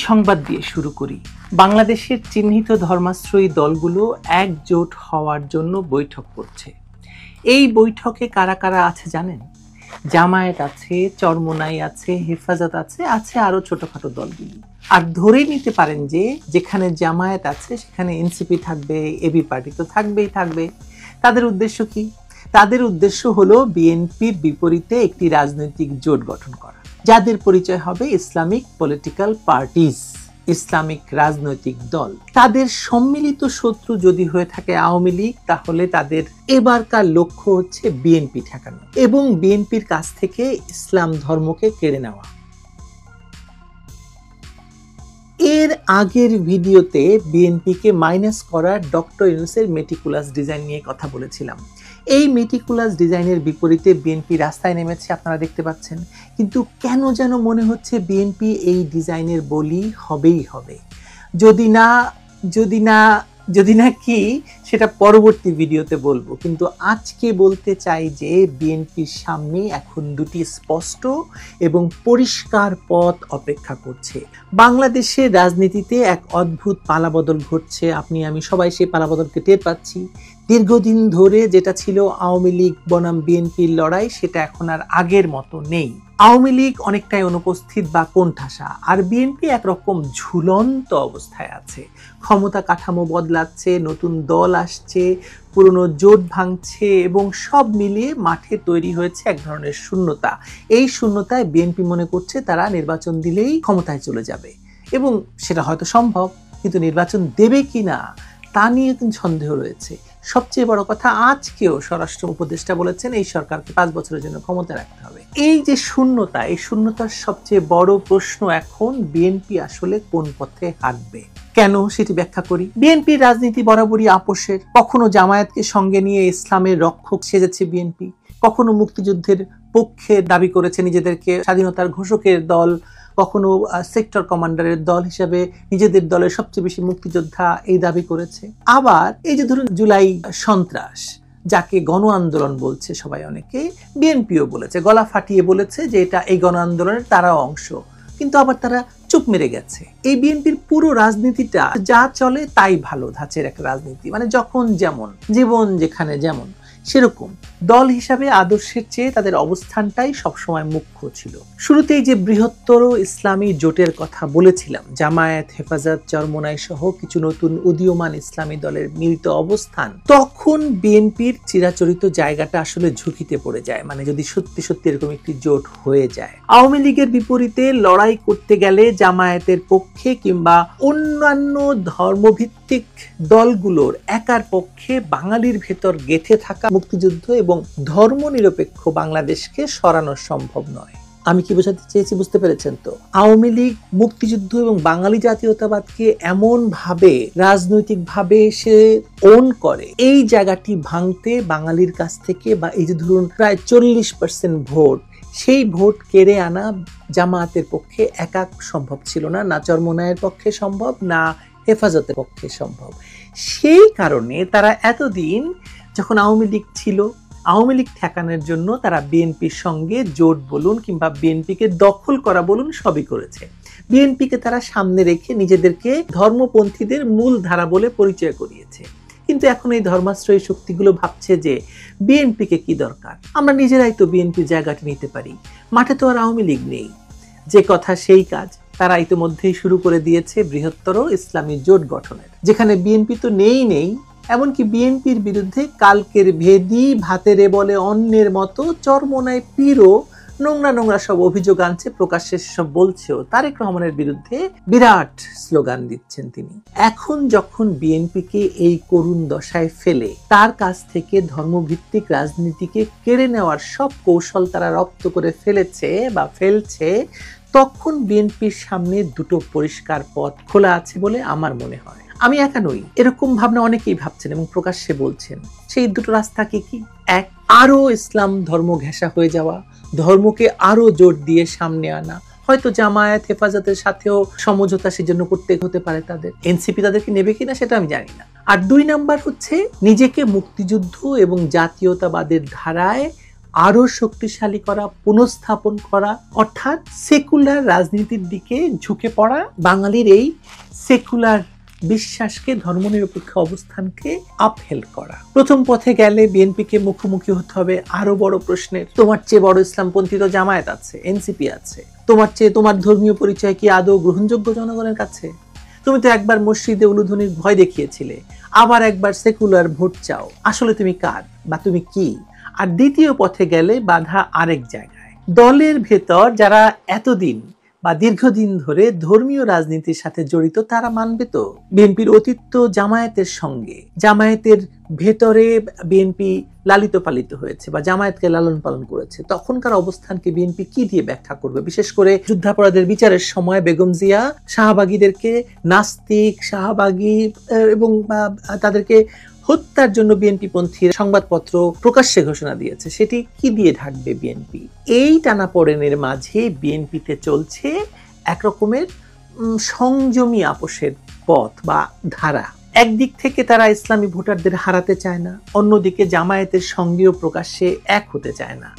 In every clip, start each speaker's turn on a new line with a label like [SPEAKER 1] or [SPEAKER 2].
[SPEAKER 1] সংবাদ দিয়ে শুরু করি। বাংলাদেশের চিহ্নিত ধর্মাশ্রয়ী দলগুলো একজোট হওয়ার জন্য বৈঠক করছে। এই বৈঠকে কারা কারা আছে জানেন? জামায়াত আছে, চরমোনাই আছে, হেফাজত আছে, আছে আরো ছোটখাটো দলগুলো। আর ধরে নিতে পারেন যে যেখানে জামায়াত আছে সেখানে এনসিপি থাকবে, এবি পার্টি তো থাকবেই থাকবে। তাদের উদ্দেশ্য কি? তাদের উদ্দেশ্য হলো বিএনপির বিপরীতে একটি রাজনৈতিক জোট গঠন করা, যাদের পরিচয় হবে ইসলামিক পলিটিক্যাল পার্টিজ, ইসলামিক রাজনৈতিক দল। তাদের সম্মিলিত শত্রু যদি হয়ে থাকে আওয়ামী লীগ, তাহলে তাদের এবারকার লক্ষ্য হচ্ছে বিএনপি ঠেকানো এবং বিএনপির কাছ থেকে ইসলাম ধর্মকে কেড়ে নেওয়া। এর আগের ভিডিওতে বিএনপিকে মাইনাস করা ডক্টর ইউনূসের মেটিকুলাস ডিজাইন নিয়ে কথা বলেছিলাম। এই মেটিকুলাস ডিজাইনের বিপরীতে বিএনপি রাস্তায় নেমেছে, আপনারা দেখতে পাচ্ছেন। কিন্তু কেন যেন মনে হচ্ছে বিএনপি এই ডিজাইনের বলি হবেই হবে। যদি না কি সেটা পরবর্তী ভিডিওতে বলবো, কিন্তু আজকে বলতে চাই যে বিএনপির সামনে এখন দুটি স্পষ্ট এবং পরিষ্কার পথ অপেক্ষা করছে। বাংলাদেশের রাজনীতিতে এক অদ্ভুত পালাবদল ঘটছে, আপনি আমি সবাই সেই পালাবদলকে টের পাচ্ছি। দীর্ঘদিন ধরে যেটা ছিল আওয়ামী লীগ বনাম বিএনপির লড়াই, সেটা এখন আর আগের মতো নেই। আওয়ামী লীগ অনেকটাই অনুপস্থিত বা কোণঠাসা, আর বিএনপি একরকম ঝুলন্ত অবস্থায় আছে। ক্ষমতা কাঠামো বদলাচ্ছে, নতুন দল আসছে, পুরনো জোট ভাঙছে এবং সব মিলিয়ে মাঠে তৈরি হয়েছে এক ধরনের শূন্যতা। এই শূন্যতায় বিএনপি মনে করছে তারা নির্বাচন দিলেই ক্ষমতায় চলে যাবে, এবং সেটা হয়তো সম্ভব, কিন্তু নির্বাচন দেবে কিনা তা নিয়ে কিন্তু সন্দেহ রয়েছে। সবচেয়ে বড় কথা, আজকেও স্বরাষ্ট্র উপদেষ্টা বলেছেন এই সরকারকে 5 বছরের জন্য ক্ষমতায় রাখতে হবে। এই যে শূন্যতা, এই শূন্যতার সবচেয়ে বড় প্রশ্ন এখন বিএনপি আসলে কোন পথে হাঁটবে। কেন সেটি ব্যাখ্যা করি। বিএনপির রাজনীতি বরাবরই আপোষের। কখনো জামায়াতকে সঙ্গে নিয়ে ইসলামের রক্ষক সেজেছে বিএনপি, কখনো মুক্তিযুদ্ধের পক্ষে দাবি করেছে নিজেদেরকে স্বাধীনতার ঘোষকের দল, কখনো সেক্টর কমান্ডারের দল হিসেবে নিজেদের দলের সবচেয়ে বেশি মুক্তিযোদ্ধা এই দাবি করেছে। আবার এই যে ধরুন জুলাই সন্ত্রাস, যাকে গণ আন্দোলন বলছে সবাই, অনেকে বিএনপিও বলেছে, গলা ফাটিয়ে বলেছে যে এটা এই গণ আন্দোলনের তারাও অংশ, কিন্তু আবার তারা চুপ মেরে গেছে। এই বিএনপির পুরো রাজনীতিটা যা চলে তাই ভালো ধাঁচের একটা রাজনীতি, মানে যখন যেমন, জীবন যেখানে যেমন সেরকম। দল হিসাবে আদর্শের চেয়ে তাদের অবস্থানটাই সবসময় মুখ্য ছিল। শুরুতেই যে বৃহত্তর ইসলামী জোটের কথা বলেছিলাম, জামায়াত, হেফাজত, চরমোনাই সহ কিছু নতুন উদীয়মান ইসলামী দলের মিলিত অবস্থান, তখন বিএনপির চিরাচরিত জায়গাটা আসলে ঝুঁকিতে পড়ে যায়। মানে যদি সত্যি সত্যি এরকম একটি জোট হয়ে যায়, আওয়ামী লীগের বিপরীতে লড়াই করতে গেলে জামায়াতের পক্ষে কিংবা অন্যান্য ধর্মভিত্তিক দলগুলোর একার পক্ষে বাঙালির ভেতর গেঁথে থাকা মুক্তিযুদ্ধ এবং ধর্মনিরপেক্ষ বাংলাদেশকে সরানো সম্ভব নয়। আমি কি বোঝাতে চেয়েছি বুঝতে পেরেছেন তো? আওয়ামী লীগ মুক্তিযুদ্ধ এবং বাঙালি জাতীয়তাবাদকে এমন ভাবে রাজনৈতিক ভাবে সে ওন করে, এই জায়গাটি ভাঙতে বাঙালির কাছ থেকে, বা এই যে ধরুন প্রায় 40% ভোট, সেই ভোট কেড়ে আনা জামায়াতের পক্ষে একা সম্ভব ছিল না, না চরমোনাইয়ের পক্ষে সম্ভব, না হেফাজতের পক্ষে সম্ভব। সেই কারণে তারা এতদিন যখন আওয়ামী লীগ ছিল, আওয়ামী লীগ ঠেকানোর জন্য তারা বিএনপির সঙ্গে জোট বলুন কিংবা বিএনপিকে দখল করা বলুন সবই করেছে। বিএনপিকে তারা সামনে রেখে নিজেদেরকে ধর্মপন্থীদের মূল ধারা বলে পরিচয় করিয়েছে। কিন্তু এখন এই ধর্মাশ্রয়ী শক্তিগুলো ভাবছে যে বিএনপিকে কি দরকার, আমরা নিজেরাই তো বিএনপির জায়গাটি নিতে পারি, মাঠে তো আর আওয়ামী লীগ নেই। যে কথা সেই কাজ, তারা ইতিমধ্যেই শুরু করে দিয়েছে বৃহত্তর ইসলামী জোট গঠনের, যেখানে বিএনপি তো নেই, এমনকি বিএনপির বিরুদ্ধে কালকের ভেদি ভাতেরে বলে অন্যের মতো চরমোনাই পীরও নোংরা সব অভিযোগ আনছে, প্রকাশ্যে সব বলছেও। তারেক রহমানের বিরুদ্ধে বিরাট স্লোগান দিচ্ছেন তিনি। এখন যখন বিএনপিকে এই করুণ দশায় ফেলে তার কাছ থেকে ধর্মভিত্তিক রাজনীতিকে কেড়ে নেওয়ার সব কৌশল তারা রপ্ত করে ফেলেছে বা ফেলছে, তখন বিএনপির সামনে দুটো পরিষ্কার পথ খোলা আছে বলে আমার মনে হয়। আমি একা নই, এরকম ভাবনা অনেকেই ভাবছেন এবং প্রকাশ্যে বলছেন। সেই দুটো রাস্তা কি? এক, আরো ইসলাম ধর্ম ঘেঁষা হয়ে যাওয়া, ধর্মকে আরো জোর দিয়ে সামনে আনা, হয়তো জামায়াত হেফাজতের সাথেও সমঝোতা সেজন্য করতে হতে পারে তাদের। এনসিপি তাদেরকে নেবে কিনা সেটা আমি জানি না। আর 2 নাম্বার হচ্ছে নিজেকে মুক্তিযুদ্ধ এবং জাতীয়তাবাদের ধারায় আরো শক্তিশালী করা, পুনঃস্থাপন করা, অর্থাৎ সেকুলার রাজনীতির দিকে ঝুঁকে পড়া, বাঙালির এই সেকুলার বিশ্বাসকে, ধর্মনিরপেক্ষ অবস্থানকে আপহেল্ড করা। প্রথম পথে গেলে বিএনপিকে মুখোমুখি হতে হবে আরো বড় প্রশ্নের। তোমার চেয়ে বড় ইসলামপন্থী তো জামায়াত আছে, এনসিপি আছে। তোমার চেয়ে তোমার ধর্মীয় পরিচয় কি আদৌ গ্রহণযোগ্য জনগণের কাছে? তুমি তো একবার মসজিদে উলুধ্বনির ভয় দেখিয়েছিলে, আবার একবার সেকুলার ভোট চাও। আসলে তুমি কার বা তুমি কি? আর দ্বিতীয় পথে গেলে বাধা আরেক জায়গায়। দলের ভেতর যারা এতদিন বা দীর্ঘদিন ধরে ধর্মীয় রাজনীতির সাথে জড়িত, তারা মানবে তো? বিএনপির অতীত তো জামায়াতের সঙ্গে, জামায়াতের ভেতরে বিএনপি লালিত পালিত হয়েছে বা জামায়াতকে লালন পালন করেছে। তখনকার অবস্থানকে বিএনপি কি দিয়ে ব্যাখ্যা করবে? বিশেষ করে যুদ্ধাপরাধের বিচারের সময় বেগম জিয়া শাহবাগীদেরকে নাস্তিক, শাহবাগী এবং তাদেরকে হত্যার জন্য বিএনপি পন্থী সংবাদপত্র প্রকাশ্যে ঘোষণা দিয়েছে। সেটি কি দিয়ে ঢাকবে বিএনপি? এই টানাপোড়েনের মাঝে বিএনপিতে চলছে একরকমের সংযমী আপোষের পথ বা ধারা। একদিক থেকে তারা ইসলামী ভোটারদের হারাতে চায় না, অন্যদিকে জামায়াতের সঙ্গেও প্রকাশ্যে এক হতে চায় না।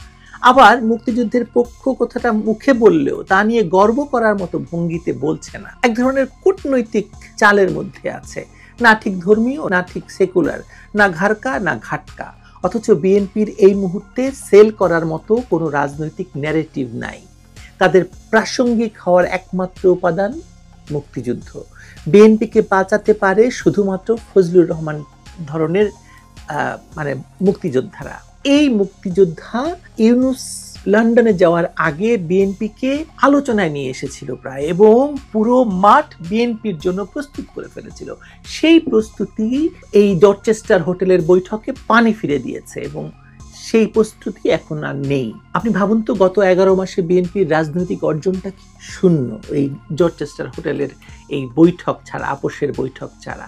[SPEAKER 1] আবার মুক্তিযুদ্ধের পক্ষ কথাটা মুখে বললেও তা নিয়ে গর্ব করার মতো ভঙ্গিতে বলছে না। এক ধরনের কূটনৈতিক চালের মধ্যে আছে, না ঠিক ধর্মীয়, না ঠিক সেকুলার, না ঘাড়কা না ঘাটকা। অথচ বিএনপির এই মুহূর্তে সেল করার মতো কোনো রাজনৈতিক ন্যারেটিভ নাই। তাদের প্রাসঙ্গিক হওয়ার একমাত্র উপাদান মুক্তিযুদ্ধ। বিএনপিকে বাঁচাতে পারে শুধুমাত্র ফজলুর রহমান ধরনের মুক্তিযোদ্ধারা। এই মুক্তিযোদ্ধা ইউনুস লন্ডনে যাওয়ার আগে বিএনপিকে আলোচনায় নিয়ে এসেছিল প্রায়, এবং পুরো মাঠ বিএনপির জন্য প্রস্তুত করে ফেলেছিল। সেই প্রস্তুতি এই ডরচেস্টার হোটেলের বৈঠকে পানি ফিরে দিয়েছে এবং সেই প্রস্তুতি এখন আর নেই। আপনি ভাবুন তো, গত 11 মাসে বিএনপির রাজনৈতিক অর্জনটা কি? শূন্য। এই ডরচেস্টার হোটেলের এই বৈঠক ছাড়া, আপোষের বৈঠক ছাড়া।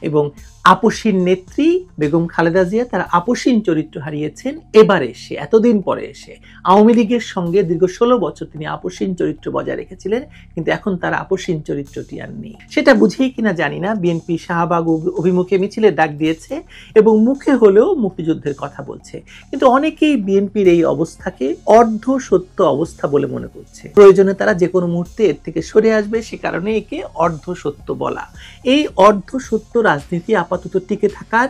[SPEAKER 1] এবং আপোষীর নেত্রী বেগম খালেদা জিয়া তার আপোষীন চরিত্র হারিয়েছেন এবার এসে, এতদিন পরে এসে। আওয়ামী লীগের সঙ্গে দীর্ঘ 16 বছর তিনি আপোষীন চরিত্র বজায় রেখেছিলেন, কিন্তু এখন তার আপোষীন চরিত্রটি আর নেই। সেটা বুঝেই কিনা জানি না বিএনপি শাহবাগ অভিমুখে মিছিলের ডাক দিয়েছে এবং মুখে হলেও মুক্তিযুদ্ধের কথা বলছে, কিন্তু অনেকেই বিএনপির এই অবস্থাকে অর্ধ সত্য অবস্থা বলে মনে করছে। প্রয়োজনে তারা যে কোনো মুহূর্তে এর থেকে সরে আসবে, সে কারণে একে অর্ধ সত্য বলা। এই অর্ধ সত্য রাজনীতি আপাতত টিকে থাকার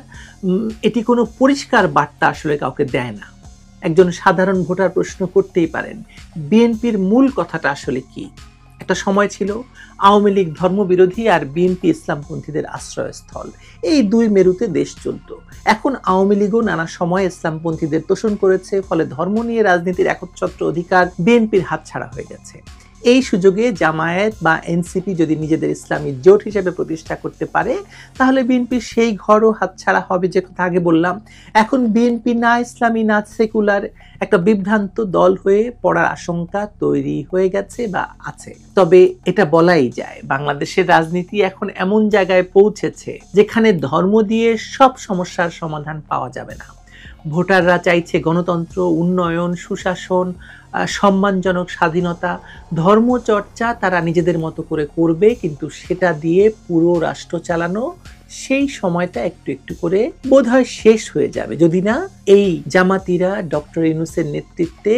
[SPEAKER 1] এটি কোনো পরিষ্কার বার্তা আসলে কাউকে দেয় না। একজন সাধারণ ভোটার প্রশ্ন করতেই পারেন, বিএনপির মূল কথাটা আসলে কি? একটা সময় ছিল আওয়ামী লীগ ধর্মবিরোধী আর বিএনপি ইসলামপন্থীদের আশ্রয়স্থল। এই দুই মেরুতে দেশ চলত। এখন আওয়ামী লীগও নানা সময় ইসলামপন্থীদের তোষণ করেছে, ফলে ধর্ম নিয়ে রাজনীতির একচ্ছত্র অধিকার বিএনপির হাতছাড়া হয়ে গেছে। এই সুযোগে জামায়াত বা এনসিপি যদি নিজেদের ইসলামী জোট হিসেবে প্রতিষ্ঠা করতে পারে, তাহলে বিএনপির সেই ঘরও হাতছাড়া হবে, যে কথা আগে বললাম। এখন বিএনপি না ইসলামী না সেকুলার, একটা বিভ্রান্ত দল হয়ে পড়ার আশঙ্কা তৈরি হয়ে গেছে বা আছে। তবে এটা বলাই যায়, বাংলাদেশের রাজনীতি এখন এমন জায়গায় পৌঁছেছে যেখানে ধর্ম দিয়ে সব সমস্যার সমাধান পাওয়া যাবে না। ভোটাররা চাইছে গণতন্ত্র, উন্নয়ন, সুশাসন, সম্মানজনক স্বাধীনতা। ধর্মচর্চা তারা নিজেদের মতো করে করবে, কিন্তু সেটা দিয়ে পুরো রাষ্ট্র চালানো, সেই সময়টা একটু একটু করে বোধহয় শেষ হয়ে যাবে, যদি না এই জামাতিরা ডক্টর ইউনূসের নেতৃত্বে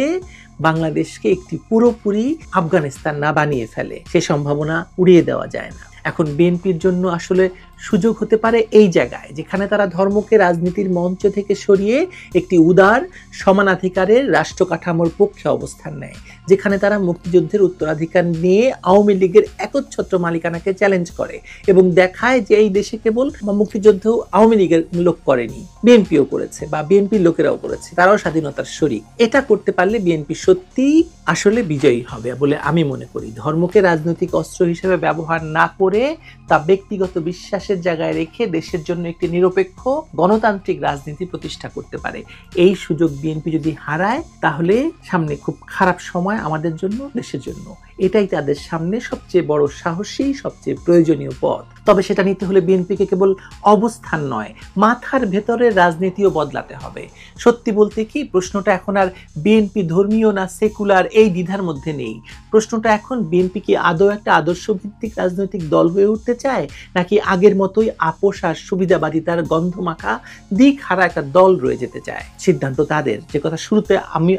[SPEAKER 1] বাংলাদেশকে একটি পুরোপুরি আফগানিস্তান না বানিয়ে ফেলে। সে সম্ভাবনা উড়িয়ে দেওয়া যায় না। এখন বিএনপির জন্য আসলে সুযোগ হতে পারে এই জায়গায়, যেখানে তারা ধর্মকে রাজনীতির মঞ্চ থেকে সরিয়ে একটি উদার সমানাধিকারের রাষ্ট্র কাঠামোর পক্ষে অবস্থান নেয়, যেখানে তারা মুক্তিযুদ্ধের উত্তরাধিকার নিয়ে আওয়ামী লীগের একচ্ছত্র মালিকানাকে চ্যালেঞ্জ করে এবং দেখায় যে এই দেশে কেবল মুক্তিযুদ্ধ আওয়ামী লীগের লোক করেনি, বিএনপিও করেছে বা বিএনপির লোকেরাও করেছে, তারাও স্বাধীনতার শরিক। এটা করতে পারলে বিএনপি সত্যি আসলে বিজয়ী হবে বলে আমি মনে করি। ধর্মকে রাজনৈতিক অস্ত্র হিসেবে ব্যবহার না করে তা ব্যক্তিগত বিশ্বাসের জায়গায় রেখে দেশের জন্য একটি নিরপেক্ষ গণতান্ত্রিক রাজনীতি প্রতিষ্ঠা করতে পারে। এই সুযোগ বিএনপি যদি হারায়, তাহলে সামনে খুব খারাপ সময় আমাদের জন্য, দেশের জন্য। এটাই তাদের সামনে সবচেয়ে বড় সাহসী, সবচেয়ে প্রয়োজনীয় পথ। তবে সেটা নিতে হলে বিএনপিকে কেবল অবস্থান নয়, মাথার ভেতরের রাজনীতিও বদলাতে হবে। সত্যি বলতে কি, প্রশ্নটা এখন আর বিএনপি ধর্মীয় না সেকুলার এই দ্বিধার মধ্যে নেই। প্রশ্নটা এখন বিএনপি কি আদৌ একটা আদর্শভিত্তিক রাজনৈতিক দল হয়ে উঠতে চায়, নাকি আগের মতোই আপোষ আর সুবিধাবাদিতার গন্ধমাখা দিক হারা একটা দল রয়ে যেতে চায়। সিদ্ধান্ত তাদের। যে কথা শুরুতে আমি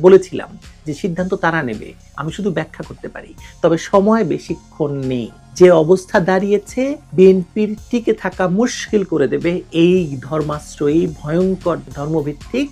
[SPEAKER 1] বলেছিলাম যে সিদ্ধান্ত তারা নেবে, আমি শুধু ব্যাখ্যা করতে পারি। তবে সময় বেশিক্ষণ নেই। যে অবস্থা দাঁড়িয়েছে, বিএনপির টিকে থাকা মুশকিল করে দেবে এই ধর্মাশ্রয়ী ভয়ঙ্কর ধর্মভিত্তিক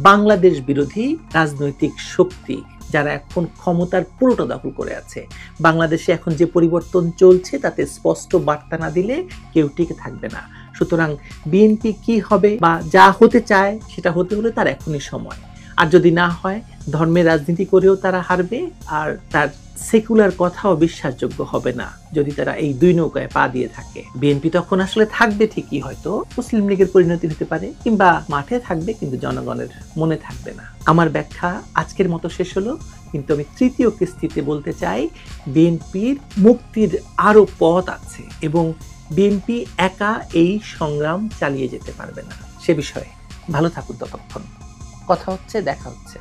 [SPEAKER 1] বাংলাদেশ বিরোধী রাজনৈতিক শক্তি, যারা এখন ক্ষমতার পুরোটা দখল করে আছে। বাংলাদেশে এখন যে পরিবর্তন চলছে তাতে স্পষ্ট বার্তা না দিলে কেউ টিকে থাকবে না। সুতরাং বিএনপি কি হবে বা যা হতে চায় সেটা হতে হলে তার এখনই সময়। আর যদি না হয়, ধর্মের রাজনীতি করেও তারা হারবে, আর তার সেকুলার কথাও বিশ্বাসযোগ্য হবে না যদি তারা এই দুই নৌকায় পা দিয়ে থাকে। বিএনপি তখন আসলে থাকবে ঠিকই, হয়তো মুসলিম লীগের পরিণতি হতে পারে, কিংবা মাঠে থাকবে কিন্তু জনগণের মনে থাকবে না। আমার ব্যাখ্যা আজকের মতো শেষ হলো, কিন্তু আমি তৃতীয় কিস্তিতে বলতে চাই বিএনপির মুক্তির আরো পথ আছে এবং বিএনপি একা এই সংগ্রাম চালিয়ে যেতে পারবে না। সে বিষয়ে ভালো থাকুন। ততক্ষণ কথা হচ্ছে, দেখা হচ্ছে।